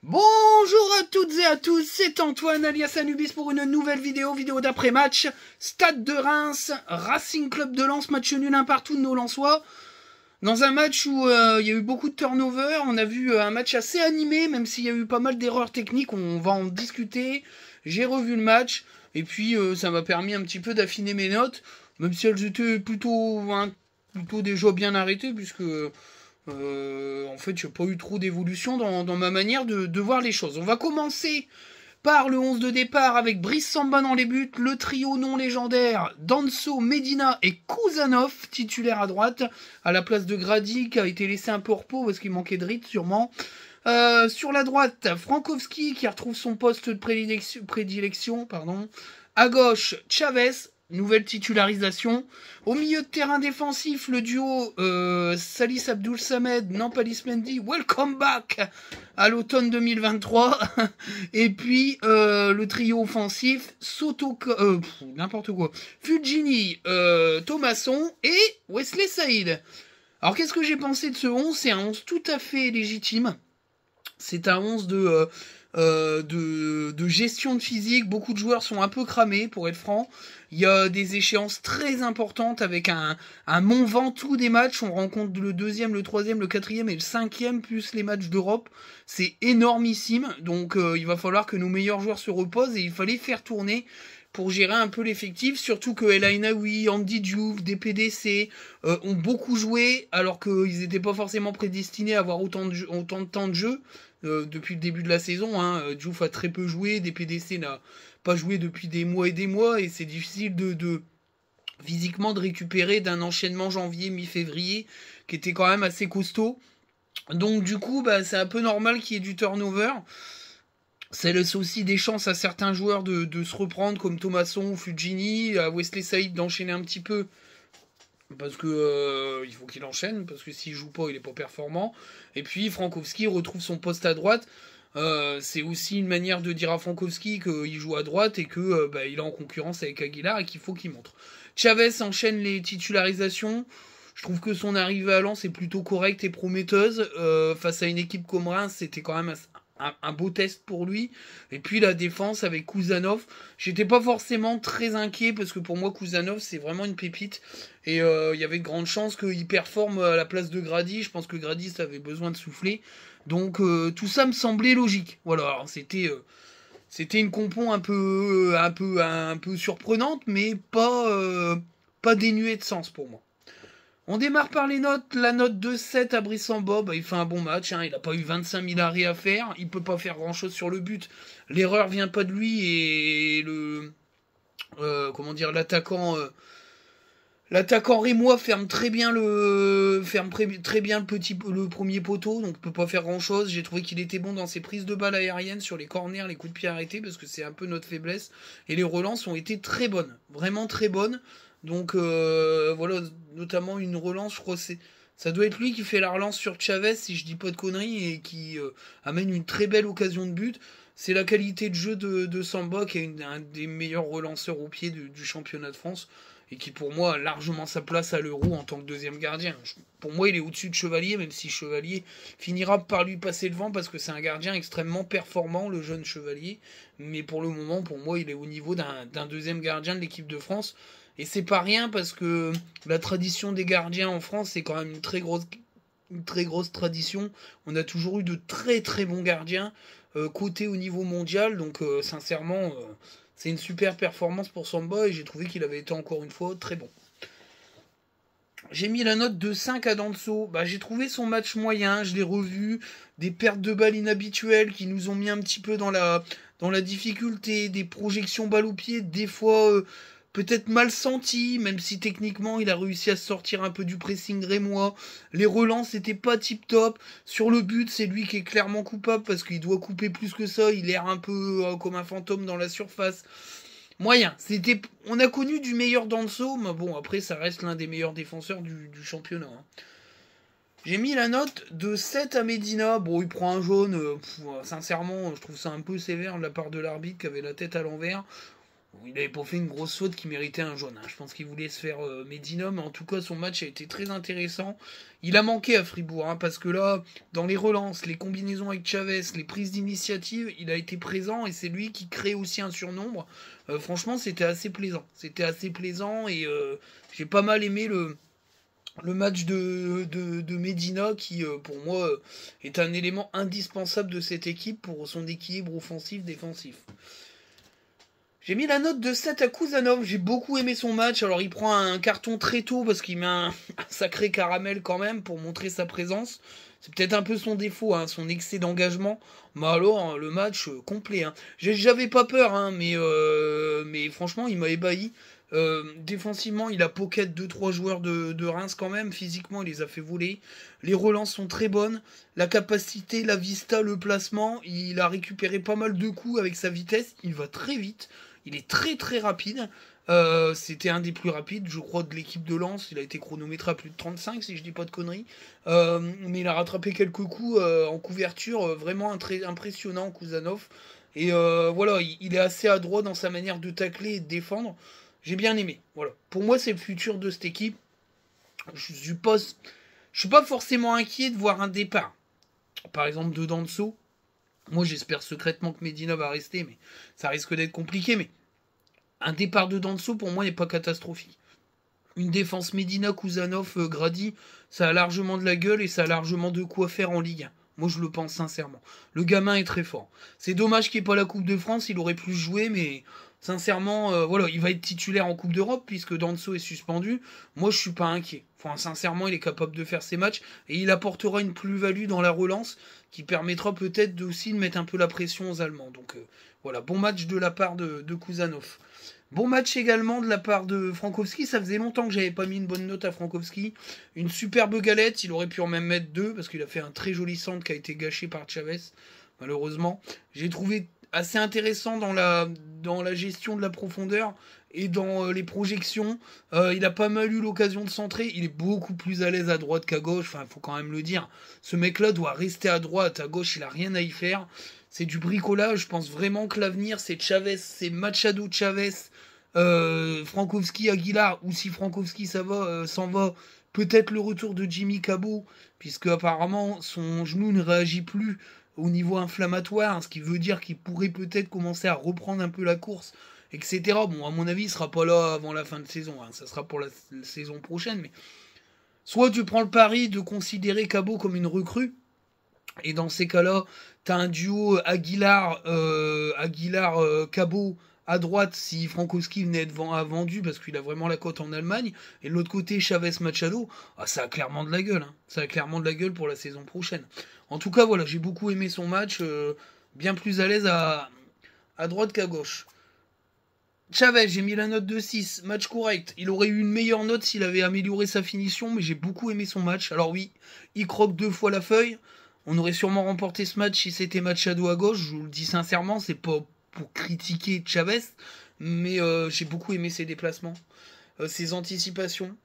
Bonjour à toutes et à tous, c'est Antoine alias Anubis pour une nouvelle vidéo d'après-match. Stade de Reims, Racing Club de Lens, match nul un partout de nos Lensois. Dans un match où il y a eu beaucoup de turnover, on a vu un match assez animé, même s'il y a eu pas mal d'erreurs techniques, on va en discuter. J'ai revu le match, et puis ça m'a permis un petit peu d'affiner mes notes, même si elles étaient plutôt déjà bien arrêtées, puisque... en fait, j'ai pas eu trop d'évolution dans ma manière de voir les choses. On va commencer par le 11 de départ avec Brice Samba dans les buts, le trio non légendaire Danso, Medina et Kouzanov, titulaire à droite, à la place de Grady, qui a été laissé un peu au repos parce qu'il manquait de rythme sûrement. Sur la droite, Frankowski qui retrouve son poste de prédilection. À gauche, Chavez, nouvelle titularisation. Au milieu de terrain défensif, le duo Salis Abdul Samed, Nampalys Mendy, welcome back à l'automne 2023. Et puis le trio offensif, n'importe quoi, Fulgini, Thomasson et Wesley Saïd. Alors qu'est-ce que j'ai pensé de ce 11 ? C'est un 11 tout à fait légitime. C'est un 11 de gestion de physique. Beaucoup de joueurs sont un peu cramés, pour être franc. Il y a des échéances très importantes avec un Mont Ventoux des matchs. On rencontre le 2e, le 3e, le 4e et le 5e, plus les matchs d'Europe. C'est énormissime. Donc il va falloir que nos meilleurs joueurs se reposent et il fallait faire tourner pour gérer un peu l'effectif, surtout que El Ainaoui, Andy Diouf, des PDC ont beaucoup joué, alors qu'ils n'étaient pas forcément prédestinés à avoir autant de temps de jeu depuis le début de la saison. Diouf a très peu joué, des PDC n'a pas joué depuis des mois et des mois, et c'est difficile physiquement de récupérer d'un enchaînement janvier, mi-février, qui était quand même assez costaud. Donc du coup, c'est un peu normal qu'il y ait du turnover. Ça laisse aussi des chances à certains joueurs de se reprendre, comme Thomasson ou Fulgini, à Wesley Saïd d'enchaîner un petit peu, parce que il faut qu'il enchaîne, parce que s'il joue pas, il est pas performant. Et puis Frankowski retrouve son poste à droite. C'est aussi une manière de dire à Frankowski qu'il joue à droite et que il est en concurrence avec Aguilar et qu'il faut qu'il montre. Chavez enchaîne les titularisations. Je trouve que son arrivée à Lens est plutôt correcte et prometteuse. Face à une équipe comme Reims, c'était quand même un beau test pour lui. Et puis la défense avec Kouzanov, j'étais pas forcément très inquiet parce que pour moi Kouzanov c'est vraiment une pépite et il y avait de grandes chances qu'il performe à la place de Grady. Je pense que Grady ça avait besoin de souffler, donc tout ça me semblait logique. Voilà, alors, c'était une compo un peu surprenante, mais pas dénuée de sens pour moi. On démarre par les notes. La note de 7 à Brice Samba, il fait un bon match. Il n'a pas eu 25 000 arrêts à faire. Il peut pas faire grand chose sur le but. L'erreur vient pas de lui et l'attaquant rémois ferme très bien le premier poteau, donc peut pas faire grand chose. J'ai trouvé qu'il était bon dans ses prises de balles aériennes sur les corners, les coups de pied arrêtés, parce que c'est un peu notre faiblesse. Et les relances ont été très bonnes, vraiment très bonnes. Donc voilà, notamment une relance, je crois que ça doit être lui qui fait la relance sur Chavez, si je dis pas de conneries, et qui amène une très belle occasion de but. C'est la qualité de jeu de Samba, qui est un des meilleurs relanceurs au pied du championnat de France, et qui pour moi a largement sa place à l'Euro en tant que deuxième gardien. Pour moi il est au-dessus de Chevalier, même si Chevalier finira par lui passer devant, parce que c'est un gardien extrêmement performant, le jeune Chevalier. Mais pour le moment, pour moi, il est au niveau d'un deuxième gardien de l'équipe de France. Et c'est pas rien, parce que la tradition des gardiens en France, c'est quand même une très grosse tradition. On a toujours eu de très très bons gardiens cotés au niveau mondial. Donc sincèrement, c'est une super performance pour Samba et j'ai trouvé qu'il avait été encore une fois très bon. J'ai mis la note de 5 à Danso. J'ai trouvé son match moyen, je l'ai revu. Des pertes de balles inhabituelles qui nous ont mis un petit peu dans la difficulté. Des projections balles au pied, des fois peut-être mal senti, même si techniquement il a réussi à sortir un peu du pressing rémois. Les relances n'étaient pas tip top. Sur le but, c'est lui qui est clairement coupable parce qu'il doit couper plus que ça. Il erre un peu comme un fantôme dans la surface. Moyen. On a connu du meilleur Danso, mais bon, après ça reste l'un des meilleurs défenseurs du championnat. J'ai mis la note de 7 à Medina. Bon, il prend un jaune. Sincèrement, je trouve ça un peu sévère de la part de l'arbitre qui avait la tête à l'envers. Il n'avait pas fait une grosse faute qui méritait un jaune. Hein. Je pense qu'il voulait se faire Medina, mais en tout cas, son match a été très intéressant. Il a manqué à Fribourg, hein, parce que là, dans les relances, les combinaisons avec Chavez, les prises d'initiative, il a été présent et c'est lui qui crée aussi un surnombre. Franchement, c'était assez plaisant. C'était assez plaisant et j'ai pas mal aimé le match de Medina qui, pour moi, est un élément indispensable de cette équipe pour son équilibre offensif-défensif. J'ai mis la note de 7 à Kuzanov, j'ai beaucoup aimé son match, alors il prend un carton très tôt parce qu'il met un sacré caramel quand même pour montrer sa présence. C'est peut-être un peu son défaut, hein, son excès d'engagement. Mais alors, le match complet. Hein. J'avais pas peur, hein, mais franchement, il m'a ébahi. Défensivement, il a pocket 2-3 joueurs de Reims quand même. Physiquement, il les a fait voler. Les relances sont très bonnes. La capacité, la vista, le placement. Il a récupéré pas mal de coups avec sa vitesse. Il va très vite. Il est très très rapide. C'était un des plus rapides, je crois, de l'équipe de Lens. Il a été chronométré à plus de 35, si je dis pas de conneries. Mais il a rattrapé quelques coups en couverture, vraiment très impressionnant, Kuzanov. Et voilà, il est assez adroit dans sa manière de tacler et de défendre. J'ai bien aimé. Voilà. Pour moi, c'est le futur de cette équipe. Je suis pas forcément inquiet de voir un départ. Par exemple, de Danso. Moi, j'espère secrètement que Medina va rester, mais ça risque d'être compliqué. Mais un départ de Danso, pour moi, n'est pas catastrophique. Une défense Medina, Kuzanov, Grady, ça a largement de la gueule et ça a largement de quoi faire en Ligue 1. Moi, je le pense sincèrement. Le gamin est très fort. C'est dommage qu'il n'y ait pas la Coupe de France, il aurait pu jouer, mais sincèrement, voilà, il va être titulaire en Coupe d'Europe puisque Danso est suspendu. Moi, je suis pas inquiet. Enfin, sincèrement, il est capable de faire ses matchs et il apportera une plus-value dans la relance qui permettra peut-être aussi de mettre un peu la pression aux Allemands. Donc voilà, bon match de la part de Kuzanov. Bon match également de la part de Frankowski. Ça faisait longtemps que j'avais pas mis une bonne note à Frankowski. Une superbe galette. Il aurait pu en même mettre 2 parce qu'il a fait un très joli centre qui a été gâché par Chavez, malheureusement. J'ai trouvé assez intéressant dans la gestion de la profondeur et dans les projections. Il a pas mal eu l'occasion de centrer. Il est beaucoup plus à l'aise à droite qu'à gauche. Enfin, il faut quand même le dire. Ce mec-là doit rester à droite. À gauche, il a rien à y faire. C'est du bricolage. Je pense vraiment que l'avenir, c'est Chavez, c'est Machado, Chavez, Frankowski, Aguilar. Ou si Frankowski s'en va, peut-être le retour de Jimmy Cabot, puisque apparemment son genou ne réagit plus au niveau inflammatoire, ce qui veut dire qu'il pourrait peut-être commencer à reprendre un peu la course, etc. Bon, à mon avis, il sera pas là avant la fin de saison. Hein. Ça sera pour la saison prochaine. Mais soit tu prends le pari de considérer Cabot comme une recrue, et dans ces cas-là, t'as un duo Cabot à droite si Frankowski venait être vendu parce qu'il a vraiment la cote en Allemagne. Et de l'autre côté, Chavez Machado, ça a clairement de la gueule. Hein. Ça a clairement de la gueule pour la saison prochaine. En tout cas, voilà, j'ai beaucoup aimé son match. Bien plus à l'aise à droite qu'à gauche. Chavez, j'ai mis la note de 6, match correct. Il aurait eu une meilleure note s'il avait amélioré sa finition, mais j'ai beaucoup aimé son match. Alors oui, il croque 2 fois la feuille. On aurait sûrement remporté ce match si c'était Machado à gauche. Je vous le dis sincèrement, c'est pas pour critiquer Chavez, mais j'ai beaucoup aimé ses déplacements, ses anticipations,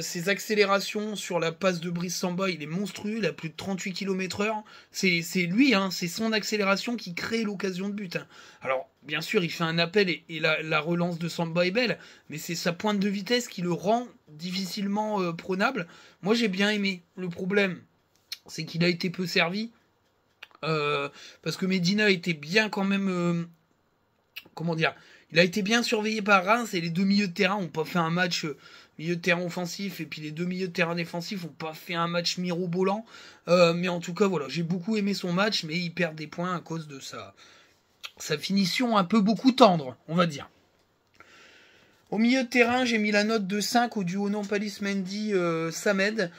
ses accélérations sur la passe de Brice Samba. Il est monstrueux, il a plus de 38 km/h. C'est lui, hein, c'est son accélération qui crée l'occasion de but. Hein. Alors, bien sûr, il fait un appel et la relance de Samba est belle, mais c'est sa pointe de vitesse qui le rend difficilement prenable. Moi, j'ai bien aimé. Le problème, c'est qu'il a été peu servi. Parce que Medina était bien quand même... comment dire, il a été bien surveillé par Reims et les deux milieux de terrain n'ont pas fait un match milieu de terrain offensif et puis les deux milieux de terrain défensifs n'ont pas fait un match mirobolant. Mais en tout cas, voilà, j'ai beaucoup aimé son match, mais il perd des points à cause de sa finition un peu beaucoup tendre, on va dire. Au milieu de terrain, j'ai mis la note de 5 au duo Nampalis Mendy Samed.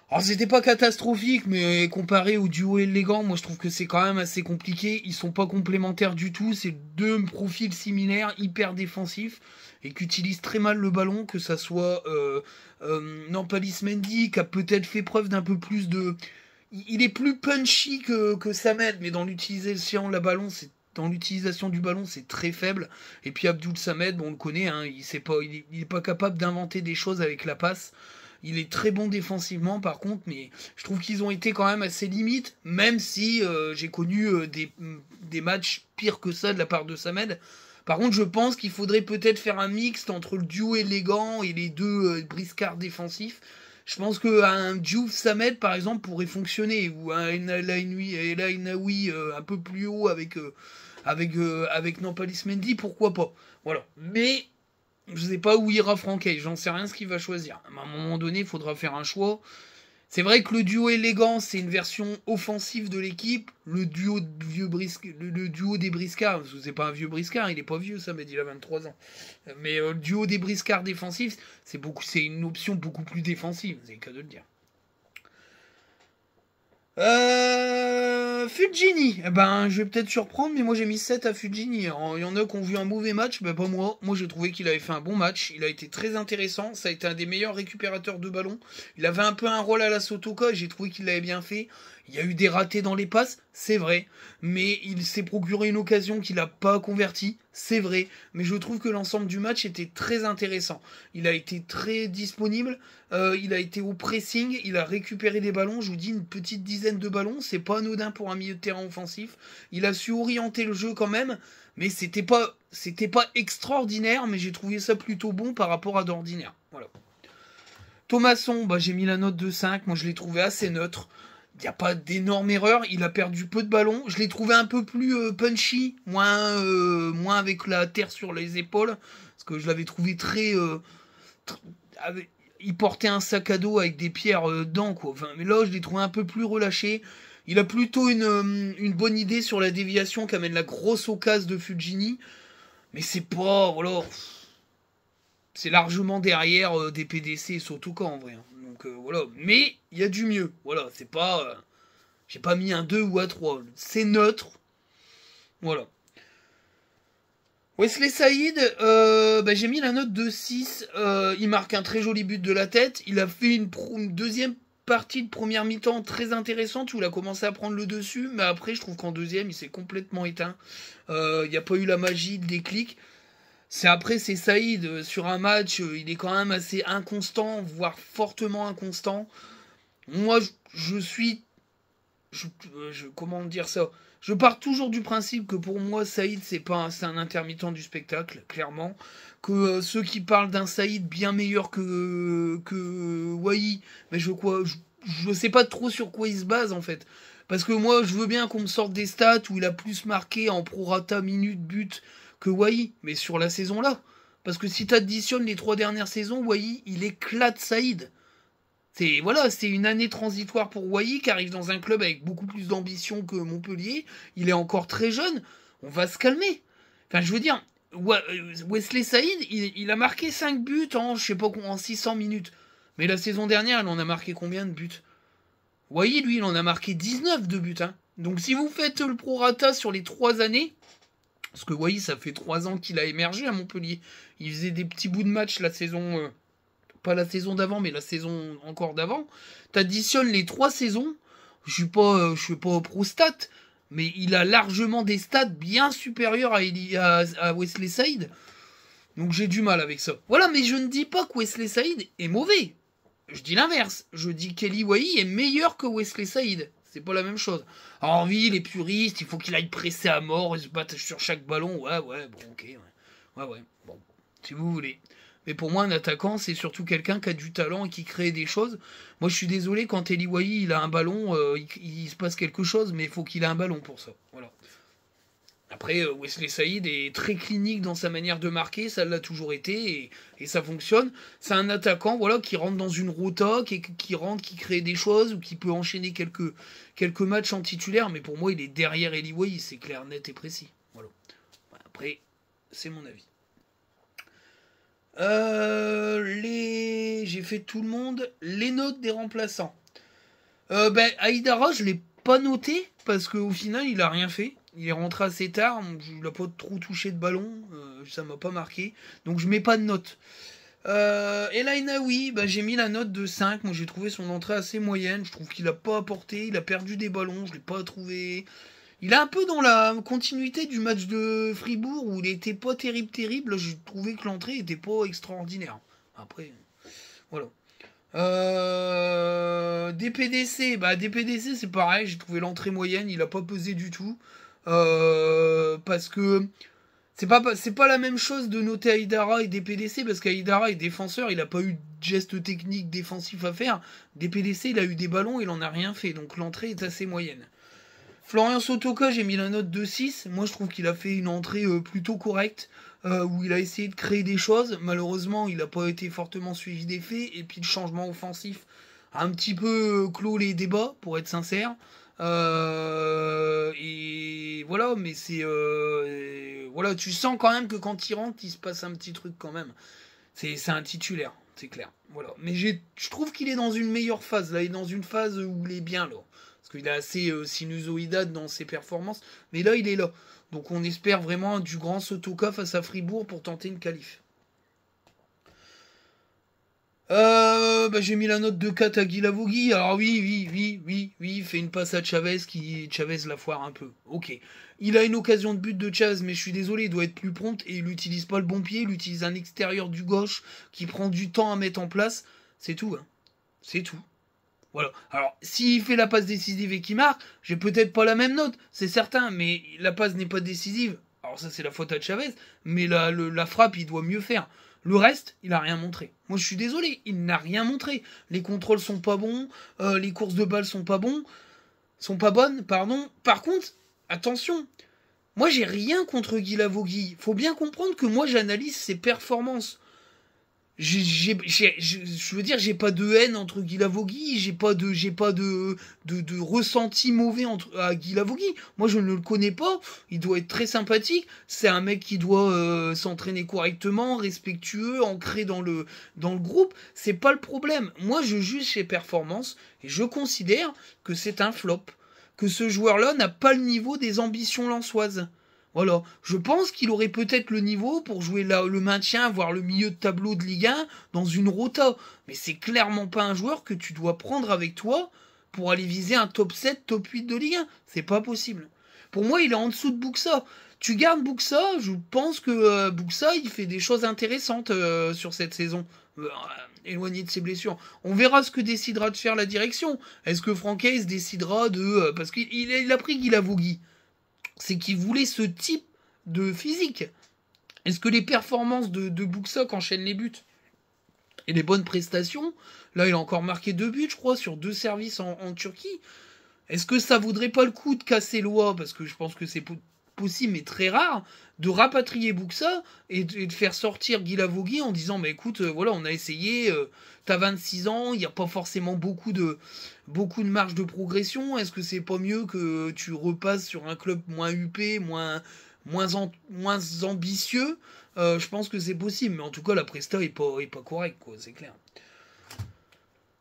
Alors c'était pas catastrophique, mais comparé au duo élégant, moi je trouve que c'est quand même assez compliqué. Ils sont pas complémentaires du tout, c'est deux profils similaires, hyper défensifs, et qui utilisent très mal le ballon, que ça soit Nampalis Mendy, qui a peut-être fait preuve d'un peu plus de... Il est plus punchy que Samed, mais dans l'utilisation du ballon, c'est très faible. Et puis Abdoul Samed, bon, on le connaît, hein, il est pas capable d'inventer des choses avec la passe. Il est très bon défensivement par contre, mais je trouve qu'ils ont été quand même assez limites, même si j'ai connu des matchs pires que ça de la part de Samed. Par contre, je pense qu'il faudrait peut-être faire un mixte entre le duo élégant et les deux briscards défensifs. Je pense qu'un Diouf Samed, par exemple, pourrait fonctionner, ou un El Ainaoui un peu plus haut avec Nampalys Mendy, pourquoi pas. Voilà. Mais je sais pas où ira Franquet, j'en sais rien ce qu'il va choisir. À un moment donné, il faudra faire un choix. C'est vrai que le duo élégant, c'est une version offensive de l'équipe. Le duo le duo des briscards, parce que c'est pas un vieux briscard, il est pas vieux, ça m'a dit il a 23 ans. Mais le duo des briscards défensifs, c'est une option beaucoup plus défensive, c'est le cas de le dire. Fujini, eh ben, je vais peut-être surprendre, mais moi j'ai mis 7 à Fujini. Il y en a qui ont vu un mauvais match, ben pas moi. Moi j'ai trouvé qu'il avait fait un bon match. Il a été très intéressant. Ça a été un des meilleurs récupérateurs de ballon. Il avait un peu un rôle à la Sotoka et j'ai trouvé qu'il l'avait bien fait. Il y a eu des ratés dans les passes, c'est vrai. Mais il s'est procuré une occasion qu'il n'a pas convertie, c'est vrai. Mais je trouve que l'ensemble du match était très intéressant. Il a été très disponible. Il a été au pressing, il a récupéré des ballons, je vous dis une petite dizaine de ballons, c'est pas anodin pour un milieu de terrain offensif. Il a su orienter le jeu quand même, mais c'était pas extraordinaire, mais j'ai trouvé ça plutôt bon par rapport à d'ordinaire. Voilà. Thomasson, bah j'ai mis la note de 5, moi je l'ai trouvé assez neutre. Il n'y a pas d'énorme erreur, il a perdu peu de ballons. Je l'ai trouvé un peu plus punchy, moins avec la terre sur les épaules, parce que je l'avais trouvé très il portait un sac à dos avec des pierres dedans, quoi. Enfin, mais là, je l'ai trouvé un peu plus relâché. Il a plutôt une bonne idée sur la déviation qu'amène la grosse occasion de Fujini. Mais c'est pas, voilà. C'est largement derrière des PDC et Sotoka en vrai. Donc voilà. Mais il y a du mieux. Voilà, c'est pas. J'ai pas mis un 2 ou un 3. C'est neutre. Voilà. Wesley Saïd, j'ai mis la note de 6. Il marque un très joli but de la tête. Il a fait une deuxième partie de première mi-temps très intéressante où il a commencé à prendre le dessus. Mais après, je trouve qu'en deuxième, il s'est complètement éteint. Il n'y a pas eu la magie, le déclic. C'est Saïd. Sur un match, il est quand même assez inconstant, voire fortement inconstant. Moi, je suis... comment dire ça? Je pars toujours du principe que pour moi, Saïd, c'est un intermittent du spectacle, clairement. Que ceux qui parlent d'un Saïd bien meilleur que Wai, mais je sais pas trop sur quoi il se base en fait. Parce que moi, je veux bien qu'on me sorte des stats où il a plus marqué en prorata minute but que Wai, mais sur la saison là. Parce que si tu additionnes les 3 dernières saisons, Wai, il éclate Saïd. C'est une année transitoire pour Wai qui arrive dans un club avec beaucoup plus d'ambition que Montpellier. Il est encore très jeune. On va se calmer. Enfin, je veux dire, Wesley Saïd, il a marqué 5 buts en 600 minutes. Mais la saison dernière, il en a marqué combien de buts? Wai, lui, il en a marqué 19 de buts. Hein. Donc si vous faites le prorata sur les 3 années, parce que Wai, ça fait 3 ans qu'il a émergé à Montpellier. Il faisait des petits bouts de match la saison... pas la saison d'avant, mais la saison encore d'avant, t'additionnes les 3 saisons, je suis pas pro stat, mais il a largement des stats bien supérieurs à Wesley Saïd. Donc j'ai du mal avec ça. Voilà, mais je ne dis pas que Wesley Saïd est mauvais. Je dis l'inverse. Je dis qu'Eli Wai est meilleur que Wesley Saïd. C'est pas la même chose. Alors oui, les puristes, il faut qu'il aille presser à mort et se battre sur chaque ballon. Ouais, bon, ok. Ouais, bon, si vous voulez. Mais pour moi, un attaquant, c'est surtout quelqu'un qui a du talent et qui crée des choses. Moi, je suis désolé, quand Eli Wai, il a un ballon, il se passe quelque chose, mais il faut qu'il ait un ballon pour ça. Voilà. Après, Wesley Saïd est très clinique dans sa manière de marquer, ça l'a toujours été, et ça fonctionne. C'est un attaquant voilà, qui rentre dans une rota, qui rentre, qui crée des choses, ou qui peut enchaîner quelques matchs en titulaire, mais pour moi, il est derrière Eli Wai, c'est clair, net et précis. Voilà. Après, c'est mon avis. J'ai fait tout le monde. Les notes des remplaçants. Aïdara, je l'ai pas noté parce qu'au final, il a rien fait. Il est rentré assez tard. Il a pas trop touché de ballon. Ça m'a pas marqué. Donc je mets pas de note. El Ainaoui, j'ai mis la note de 5. Moi, j'ai trouvé son entrée assez moyenne. Je trouve qu'il a pas apporté. Il a perdu des ballons. Je l'ai pas trouvé. Il est un peu dans la continuité du match de Fribourg où il était pas terrible. Je trouvais que l'entrée était pas extraordinaire. Après, voilà. DPDC, DPDC c'est pareil. J'ai trouvé l'entrée moyenne. Il a pas pesé du tout parce que C'est pas la même chose de noter Aïdara et des PDC, parce qu'Aïdara est défenseur, il a pas eu de geste technique défensif à faire. Des PDC, il a eu des ballons, il en a rien fait, donc l'entrée est assez moyenne. Florian Sotoka, j'ai mis la note de 6. Moi, je trouve qu'il a fait une entrée plutôt correcte, où il a essayé de créer des choses. Malheureusement, il n'a pas été fortement suivi des faits, et puis le changement offensif a un petit peu clos les débats, pour être sincère. Et voilà, mais c'est voilà, tu sens quand même que quand il rentre, il se passe un petit truc quand même. C'est un titulaire, c'est clair. Voilà, mais je trouve qu'il est dans une meilleure phase. Là, il est dans une phase où il est bien là, parce qu'il est assez sinusoïdal dans ses performances. Mais là, il est là. Donc, on espère vraiment du grand Sotoka face à Fribourg pour tenter une qualif. J'ai mis la note de 4 à Guilavogui. Alors oui, il fait une passe à Chavez Chavez la foire un peu. Ok. Il a une occasion de but de Chavez, mais je suis désolé, il doit être plus prompt et il utilise pas le bon pied, il utilise un extérieur du gauche qui prend du temps à mettre en place. C'est tout, hein. C'est tout. Voilà. Alors, s'il fait la passe décisive et qu'il marque, j'ai peut-être pas la même note, c'est certain, mais la passe n'est pas décisive. Alors ça, c'est la faute à Chavez, mais la frappe, il doit mieux faire. Le reste, il a rien montré. Moi, je suis désolé, il n'a rien montré. Les contrôles sont pas bons, les courses de balles sont pas bonnes, pardon. Par contre, attention, moi, j'ai rien contre Guilavogui. Faut bien comprendre que moi, j'analyse ses performances. Je veux dire, j'ai pas de haine entre Guilavogui, j'ai pas de ressenti mauvais à Guilavogui. Moi, je ne le connais pas. Il doit être très sympathique. C'est un mec qui doit s'entraîner correctement, respectueux, ancré dans le groupe. C'est pas le problème. Moi, je juge ses performances et je considère que c'est un flop. Que ce joueur-là n'a pas le niveau des ambitions lensoises. Voilà, je pense qu'il aurait peut-être le niveau pour jouer le maintien, voire le milieu de tableau de Ligue 1 dans une rota. Mais c'est clairement pas un joueur que tu dois prendre avec toi pour aller viser un top 7, top 8 de Ligue 1. C'est pas possible. Pour moi, il est en dessous de Buxa. Tu gardes Buxa, je pense que Buxa, il fait des choses intéressantes sur cette saison. Éloigné de ses blessures. On verra ce que décidera de faire la direction. Est-ce que Francaise décidera de... parce qu'il a pris Guilavogui. C'est qu'il voulait ce type de physique. Est-ce que les performances de Buxa enchaînent les buts et les bonnes prestations? Là, il a encore marqué 2 buts, je crois, sur 2 services en Turquie. Est-ce que ça vaudrait pas le coup de casser l'OA, parce que je pense que c'est possible, mais très rare, de rapatrier Buxa et de faire sortir Guilavogui en disant, bah écoute, voilà, on a essayé, t'as 26 ans, il n'y a pas forcément beaucoup de marge de progression, est-ce que c'est pas mieux que tu repasses sur un club moins huppé, moins ambitieux? Je pense que c'est possible, mais en tout cas, la presta est pas correcte, quoi, c'est clair.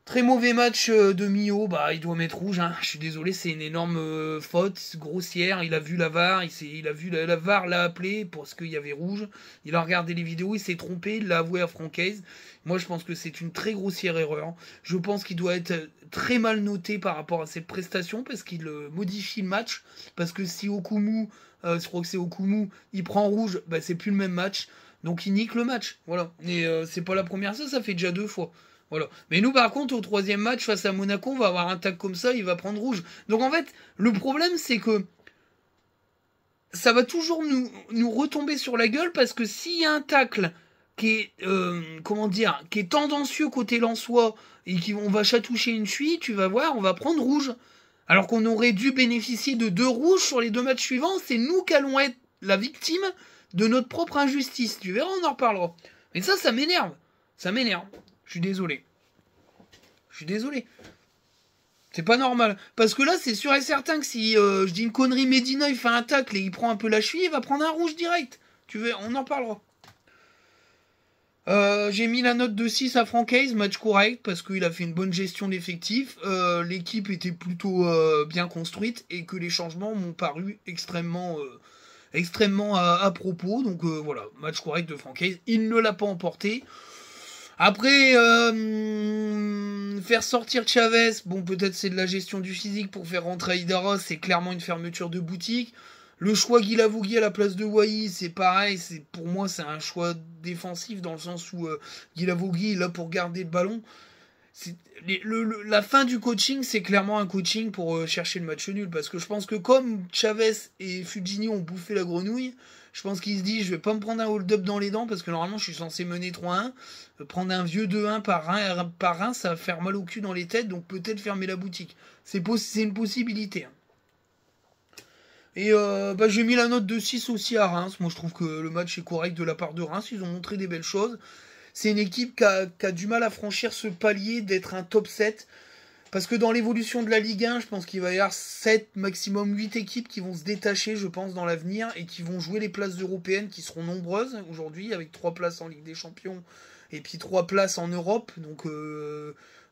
Très mauvais match de Mio, bah il doit mettre rouge, hein. Je suis désolé, c'est une énorme faute grossière. Il a vu la VAR, il a vu la VAR l'a appelé parce qu'il y avait rouge. Il a regardé les vidéos, il s'est trompé, il l'a avoué à Francaise. Moi je pense que c'est une très grossière erreur. Je pense qu'il doit être très mal noté par rapport à ses prestations parce qu'il modifie le match. Parce que si Okumu, je crois que c'est Okumu, il prend rouge, bah c'est plus le même match. Donc il nique le match. Voilà. Et c'est pas la première fois, ça fait déjà 2 fois. Voilà. Mais nous, par contre, au 3e match face à Monaco, on va avoir un tac comme ça, il va prendre rouge. Donc en fait, le problème, c'est que ça va toujours nous retomber sur la gueule parce que s'il y a un tacle qui est, qui est tendancieux côté Lensois et on va chatoucher une fuite, tu vas voir, on va prendre rouge. Alors qu'on aurait dû bénéficier de 2 rouges sur les 2 matchs suivants, c'est nous qui allons être la victime de notre propre injustice. Tu verras, on en reparlera. Mais ça m'énerve. Ça m'énerve. Je suis désolé. C'est pas normal. Parce que là, c'est sûr et certain que si je dis une connerie, Medina, il fait un tacle et il prend un peu la cheville, il va prendre un rouge direct. Tu veux, on en parlera. J'ai mis la note de 6 à Francaise, match correct, parce qu'il a fait une bonne gestion d'effectifs. L'équipe était plutôt bien construite et que les changements m'ont paru extrêmement à propos. Donc voilà, match correct de Francaise. Il ne l'a pas emporté. Après, faire sortir Chavez, bon, peut-être c'est de la gestion du physique pour faire rentrer Aïdara, c'est clairement une fermeture de boutique. Le choix Guilavogui à la place de Wai, c'est pareil, pour moi c'est un choix défensif dans le sens où Guilavogui est là pour garder le ballon. La fin du coaching, c'est clairement un coaching pour chercher le match nul. Parce que je pense que comme Chavez et Fujini ont bouffé la grenouille, je pense qu'il se dit je vais pas me prendre un hold-up dans les dents parce que normalement je suis censé mener 3-1. Prendre un vieux 2-1 par un, ça va faire mal au cul dans les têtes, donc peut-être fermer la boutique. C'est une possibilité. Et j'ai mis la note de 6 aussi à Reims. Moi je trouve que le match est correct de la part de Reims. Ils ont montré des belles choses. C'est une équipe qui a du mal à franchir ce palier d'être un top 7. Parce que dans l'évolution de la Ligue 1, je pense qu'il va y avoir 7, maximum 8 équipes qui vont se détacher, je pense, dans l'avenir et qui vont jouer les places européennes qui seront nombreuses aujourd'hui, avec 3 places en Ligue des Champions et puis 3 places en Europe, donc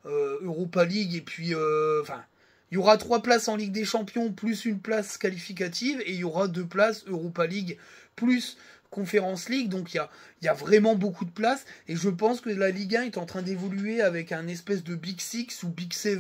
Europa League et puis... il y aura 3 places en Ligue des Champions plus une place qualificative et il y aura 2 places Europa League plus Conference League, donc il y a vraiment beaucoup de place et je pense que la Ligue 1 est en train d'évoluer avec un espèce de Big 6 ou Big 7,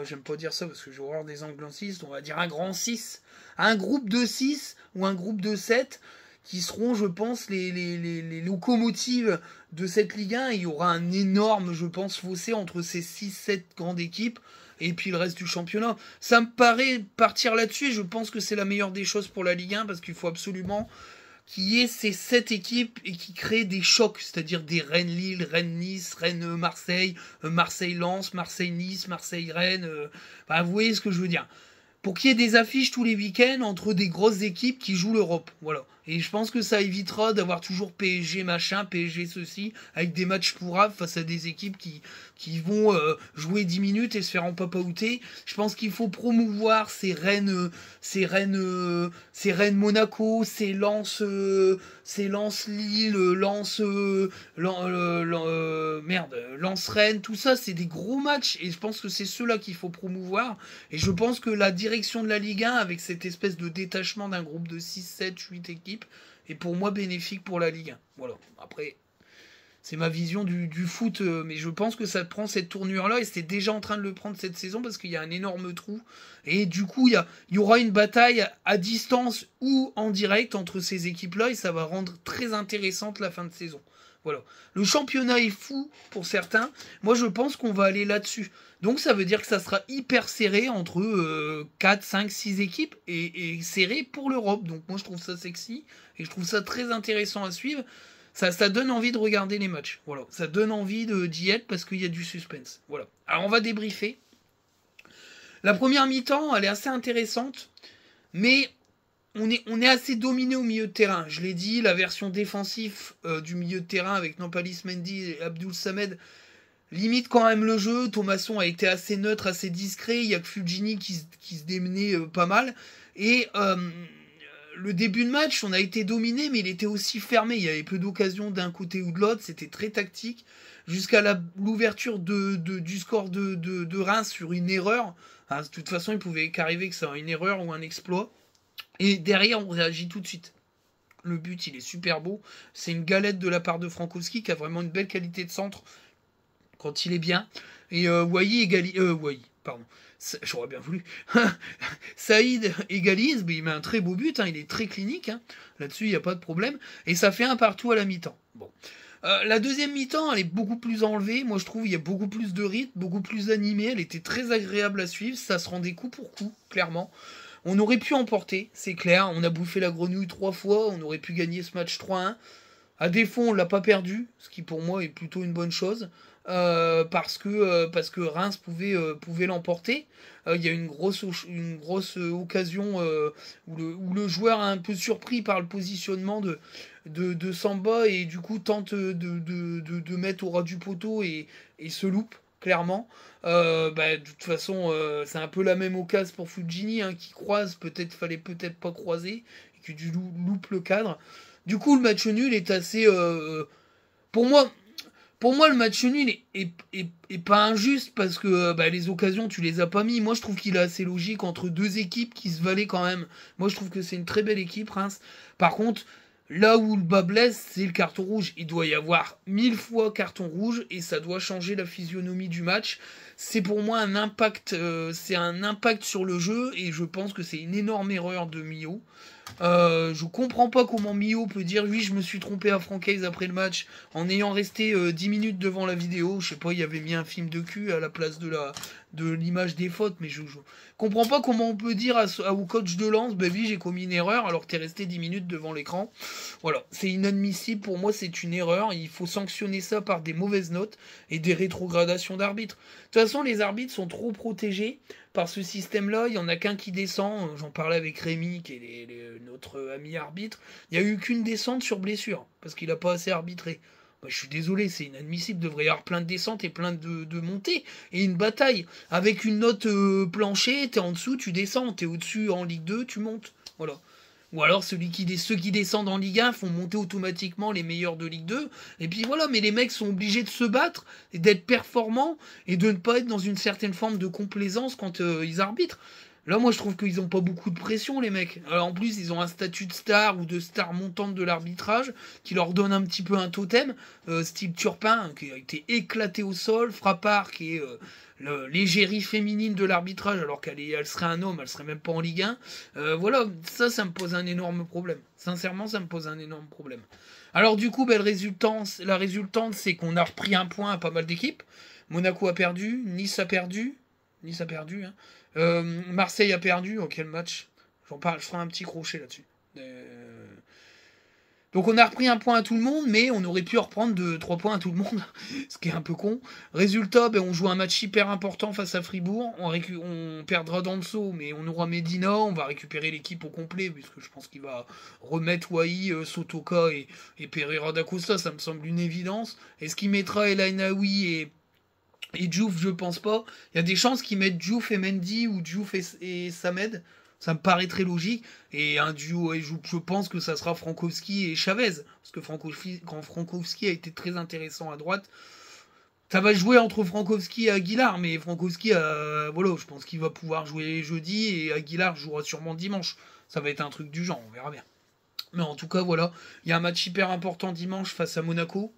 j'aime pas dire ça parce que j'ai horreur des anglicistes, on va dire un grand 6, un groupe de 6 ou un groupe de 7 qui seront, je pense, les locomotives de cette Ligue 1 et il y aura un énorme, je pense, fossé entre ces 6-7 grandes équipes et puis le reste du championnat. Ça me paraît partir là-dessus et je pense que c'est la meilleure des choses pour la Ligue 1 parce qu'il faut absolument qu'il y ait ces 7 équipes et qui créent des chocs, c'est-à-dire des Rennes-Lille, Rennes-Nice, Rennes-Marseille, Marseille-Lens, Marseille-Nice, Marseille-Rennes, vous voyez ce que je veux dire. Pour qu'il y ait des affiches tous les week-ends entre des grosses équipes qui jouent l'Europe, voilà. Et je pense que ça évitera d'avoir toujours PSG machin, PSG ceci, avec des matchs pourrables face à des équipes qui vont jouer 10 minutes et se faire empapaouter. Je pense qu'il faut promouvoir ces Rennes Monaco, ces Lens Lille, Lens Rennes, tout ça, c'est des gros matchs et je pense que c'est ceux-là qu'il faut promouvoir. Et je pense que la direction de la Ligue 1, avec cette espèce de détachement d'un groupe de 6, 7, 8 équipes, est pour moi bénéfique pour la Ligue 1. Voilà. Après, c'est ma vision du foot, mais je pense que ça prend cette tournure-là et c'était déjà en train de le prendre cette saison parce qu'il y a un énorme trou. Et du coup, il y aura une bataille à distance ou en direct entre ces équipes-là et ça va rendre très intéressante la fin de saison. Voilà. Le championnat est fou pour certains. Moi, je pense qu'on va aller là-dessus. Donc, ça veut dire que ça sera hyper serré entre 4, 5, 6 équipes et serré pour l'Europe. Donc, moi, je trouve ça sexy et je trouve ça très intéressant à suivre. Ça donne envie de regarder les matchs. Voilà. Ça donne envie d'y être parce qu'il y a du suspense. Voilà. Alors, on va débriefer. La première mi-temps, elle est assez intéressante, mais on est assez dominé au milieu de terrain. Je l'ai dit, la version défensive du milieu de terrain avec Nampalys Mendy et Abdul Samed limite quand même le jeu. Thomasson a été assez neutre, assez discret. Il y a que Fujini qui se démenait pas mal. Et le début de match, on a été dominé, mais il était aussi fermé. Il y avait peu d'occasions d'un côté ou de l'autre. C'était très tactique. Jusqu'à l'ouverture du score de Reims sur une erreur. De toute façon, il pouvait qu'arriver que ça soit une erreur ou un exploit. Et derrière, on réagit tout de suite. Le but, il est super beau. C'est une galette de la part de Frankowski qui a vraiment une belle qualité de centre quand il est bien. Et Wai égalise... pardon. J'aurais bien voulu. Saïd égalise, mais il met un très beau but. Il est très clinique. Là-dessus, il n'y a pas de problème. Et ça fait un partout à la mi-temps. Bon. La deuxième mi-temps, elle est beaucoup plus enlevée. Moi, je trouve il y a beaucoup plus de rythme, beaucoup plus animée. Elle était très agréable à suivre. Ça se rendait coup pour coup, clairement. On aurait pu emporter, c'est clair. On a bouffé la grenouille 3 fois. On aurait pu gagner ce match 3-1. À défaut, on l'a pas perdu, ce qui pour moi est plutôt une bonne chose. Parce que Reims pouvait l'emporter. Il y a une grosse occasion où le joueur est un peu surpris par le positionnement de Samba et du coup tente de mettre au ras du poteau et se loupe clairement. De toute façon, c'est un peu la même occasion pour Fujini qui croise, fallait peut-être pas croiser et qui du loupe le cadre. Du coup, le match nul est assez... Pour moi, le match nul est pas injuste parce que les occasions, tu les as pas mis. Moi, je trouve qu'il est assez logique entre deux équipes qui se valaient quand même. Moi, je trouve que c'est une très belle équipe, Reims. Par contre, là où le bas blesse, c'est le carton rouge. Il doit y avoir 1000 fois carton rouge et ça doit changer la physionomie du match. c'est pour moi un impact, c'est un impact sur le jeu, et je pense que c'est une énorme erreur de Mio. Je comprends pas comment Mio peut dire oui, je me suis trompé à Francaise après le match en ayant resté 10 minutes devant la vidéo. Je sais pas, il avait mis un film de cul à la place de l'image des fautes, mais je comprends pas comment on peut dire au coach de Lens bah oui, j'ai commis une erreur alors que t'es resté 10 minutes devant l'écran. Voilà, c'est inadmissible, pour moi c'est une erreur, il faut sanctionner ça par des mauvaises notes et des rétrogradations d'arbitres. De toute façon, les arbitres sont trop protégés par ce système-là, il y en a qu'un qui descend, j'en parlais avec Rémi, qui est notre ami arbitre, il n'y a eu qu'une descente sur blessure, parce qu'il n'a pas assez arbitré. Bah, je suis désolé, c'est inadmissible, il devrait y avoir plein de descentes et plein de montées, et une bataille. Avec une note plancher, t'es en dessous, tu descends, t'es au-dessus en Ligue 2, tu montes. Voilà. Ou alors ceux qui descendent en Ligue 1 font monter automatiquement les meilleurs de Ligue 2. Et puis voilà, mais les mecs sont obligés de se battre et d'être performants et de ne pas être dans une certaine forme de complaisance quand ils arbitrent. Là, moi, je trouve qu'ils n'ont pas beaucoup de pression, les mecs. Alors, en plus, ils ont un statut de star ou de star montante de l'arbitrage qui leur donne un petit peu un totem. Steve Turpin, qui a été éclaté au sol. Frappard, qui est l'égérie féminine de l'arbitrage, alors elle serait un homme, elle serait même pas en Ligue 1. Voilà, ça me pose un énorme problème. Sincèrement, ça me pose un énorme problème. Alors, du coup, la résultante, c'est qu'on a repris un point à pas mal d'équipes. Monaco a perdu, Nice a perdu, hein. Marseille a perdu. Oh, quel match. J'en parle, je ferai un petit crochet là-dessus. Donc on a repris un point à tout le monde, mais on aurait pu reprendre 3 points à tout le monde, ce qui est un peu con. Résultat, on joue un match hyper important face à Fribourg. On perdra Danso, mais on aura Medina. On va récupérer l'équipe au complet, puisque je pense qu'il va remettre Wai, Sotoka et Pereira da Costa. Ça me semble une évidence. Est-ce qu'il mettra El Ainaoui et Diouf, je pense pas. Il y a des chances qu'ils mettent Diouf et Mendy ou Diouf et Samed. Ça me paraît très logique. Et un duo, et je pense que ça sera Frankowski et Chavez. Parce que Frankowski a été très intéressant à droite. Ça va jouer entre Frankowski et Aguilar. Mais Frankowski, voilà, je pense qu'il va pouvoir jouer jeudi. Et Aguilar jouera sûrement dimanche. Ça va être un truc du genre, on verra bien. Mais en tout cas, voilà. Il y a un match hyper important dimanche face à Monaco.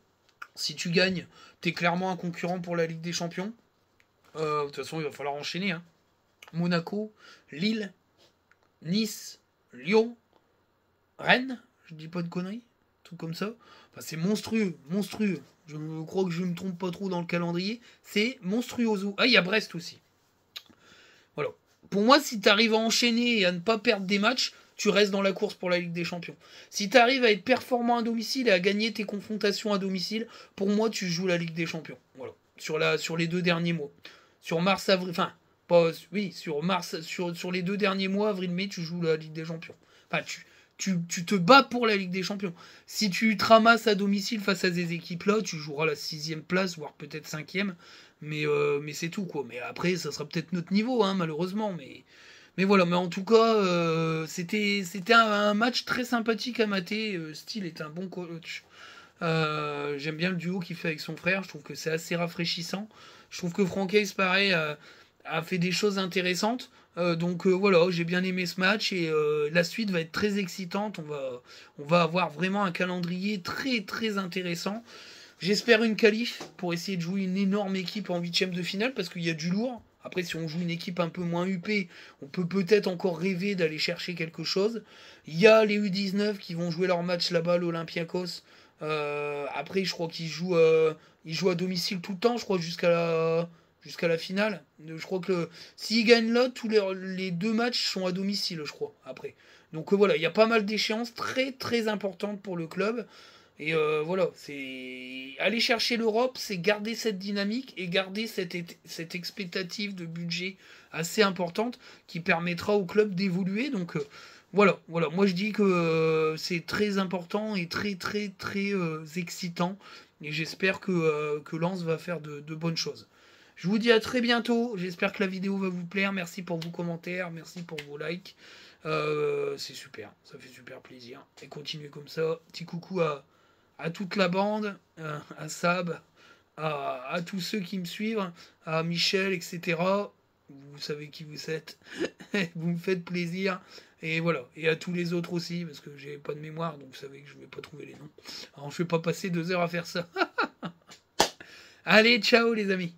Si tu gagnes, t'es clairement un concurrent pour la Ligue des Champions. De toute façon, il va falloir enchaîner. Hein. Monaco, Lille, Nice, Lyon, Rennes, je dis pas de conneries, tout comme ça. Enfin, c'est monstrueux. Je crois que je me trompe pas trop dans le calendrier. C'est monstruoso. Ah, il y a Brest aussi. Voilà. Pour moi, si t'arrives à enchaîner et à ne pas perdre des matchs, tu restes dans la course pour la Ligue des Champions. Si tu arrives à être performant à domicile et à gagner tes confrontations à domicile, pour moi, tu joues la Ligue des Champions. Voilà. Sur les 2 derniers mois. Sur mars, avril, enfin, pas, oui, sur mars, sur les 2 derniers mois, avril-mai, tu joues la Ligue des Champions. Enfin, tu te bats pour la Ligue des Champions. Si tu te ramasses à domicile face à ces équipes-là, tu joueras la 6e place, voire peut-être 5e. Mais c'est tout, quoi. Mais après, ça sera peut-être notre niveau, hein, malheureusement. Mais voilà, mais en tout cas, c'était un match très sympathique à mater. Steele est un bon coach. J'aime bien le duo qu'il fait avec son frère. Je trouve que c'est assez rafraîchissant. Je trouve que Francaise, pareil, a fait des choses intéressantes. Donc voilà, j'ai bien aimé ce match et la suite va être très excitante. On va avoir vraiment un calendrier très très intéressant. J'espère une qualif pour essayer de jouer une énorme équipe en 8e de finale parce qu'il y a du lourd. Après, si on joue une équipe un peu moins huppée, on peut peut-être encore rêver d'aller chercher quelque chose. Il y a les U19 qui vont jouer leur match là-bas, l'Olympiakos. Après, je crois qu'ils jouent à domicile tout le temps, je crois, jusqu'à la finale. Je crois que s'ils gagnent là, tous les 2 matchs sont à domicile, je crois, après. Donc voilà, il y a pas mal d'échéances très très importantes pour le club. Et voilà, c'est aller chercher l'Europe, c'est garder cette dynamique et garder cette expectative de budget assez importante qui permettra au club d'évoluer. Donc voilà, moi je dis que c'est très important et très très très excitant et j'espère que Lens va faire de bonnes choses. Je vous dis à très bientôt, j'espère que la vidéo va vous plaire, merci pour vos commentaires, merci pour vos likes, c'est super, ça fait super plaisir, et continuez comme ça, petit coucou à toute la bande, à Sab, à tous ceux qui me suivent, à Michel, etc. Vous savez qui vous êtes, vous me faites plaisir, et voilà, et à tous les autres aussi, parce que j'ai pas de mémoire, donc vous savez que je vais pas trouver les noms. Alors je vais pas passer 2 heures à faire ça. Allez, ciao les amis.